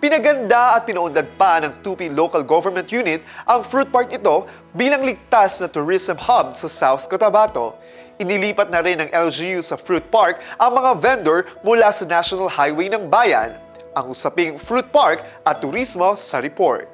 Pinaganda at pinaunlad pa ng Tupi Local Government Unit ang fruit park ito bilang ligtas na tourism hub sa South Cotabato. Inilipat na rin ng LGU sa fruit park ang mga vendor mula sa National Highway ng Bayan. Ang usaping fruit park at turismo sa report.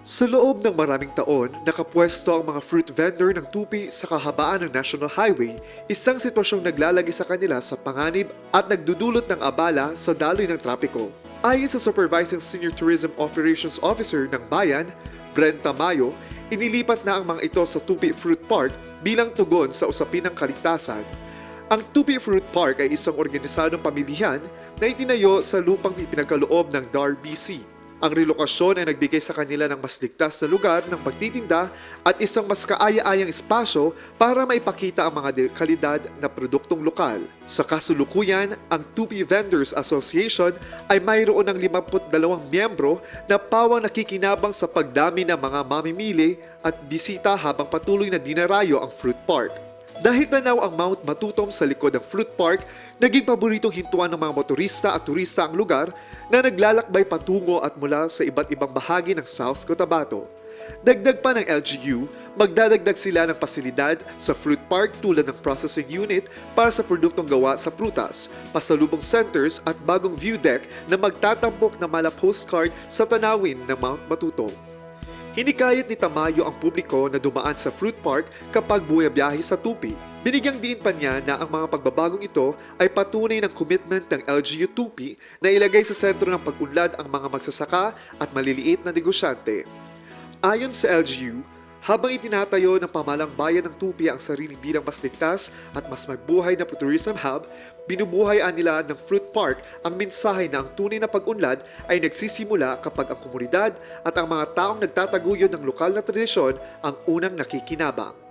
Sa loob ng maraming taon, nakapwesto ang mga fruit vendor ng Tupi sa kahabaan ng National Highway, isang sitwasyong naglalagay sa kanila sa panganib at nagdudulot ng abala sa daloy ng trapiko. Ayon sa Supervising Senior Tourism Operations Officer ng Bayan, Brent Tamayo, inilipat na ang mga ito sa Tupi Fruit Park bilang tugon sa usapin ng kaligtasan. Ang Tupi Fruit Park ay isang organisadong pamilihan na itinayo sa lupang ipinagkaloob ng DAR-BC. Ang relokasyon ay nagbigay sa kanila ng mas ligtas na lugar ng pagtitinda at isang mas kaaya-ayang espasyo para maipakita ang mga kalidad na produktong lokal. Sa kasulukuyan, ang Tupi Vendors Association ay mayroon ng 52 miyembro na pawang nakikinabang sa pagdami ng mga mamimili at bisita habang patuloy na dinarayo ang fruit park. Dahil tanaw ang Mount Matutom sa likod ng fruit park, naging paboritong hintuan ng mga motorista at turista ang lugar na naglalakbay patungo at mula sa iba't ibang bahagi ng South Cotabato. Dagdag pa ng LGU, magdadagdag sila ng pasilidad sa fruit park tulad ng processing unit para sa produktong gawa sa prutas, pasalubong centers at bagong view deck na magtatampok na mala postcard sa tanawin ng Mount Matutom. Hinikayat ni Tamayo ang publiko na dumaan sa fruit park kapag bumabiyahe sa Tupi. Binigyang diin pa niya na ang mga pagbabagong ito ay patunay ng commitment ng LGU Tupi na ilagay sa sentro ng pag-unlad ang mga magsasaka at maliliit na negosyante. Ayon sa LGU, habang itinatayo ng pamalang bayan ng Tupi ang sarili bilang mas ligtas at mas magbuhay na tourism hub, binubuhayan nila ng fruit park ang mensahe na ang tunay na pag-unlad ay nagsisimula kapag ang komunidad at ang mga taong nagtataguyod ng lokal na tradisyon ang unang nakikinabang.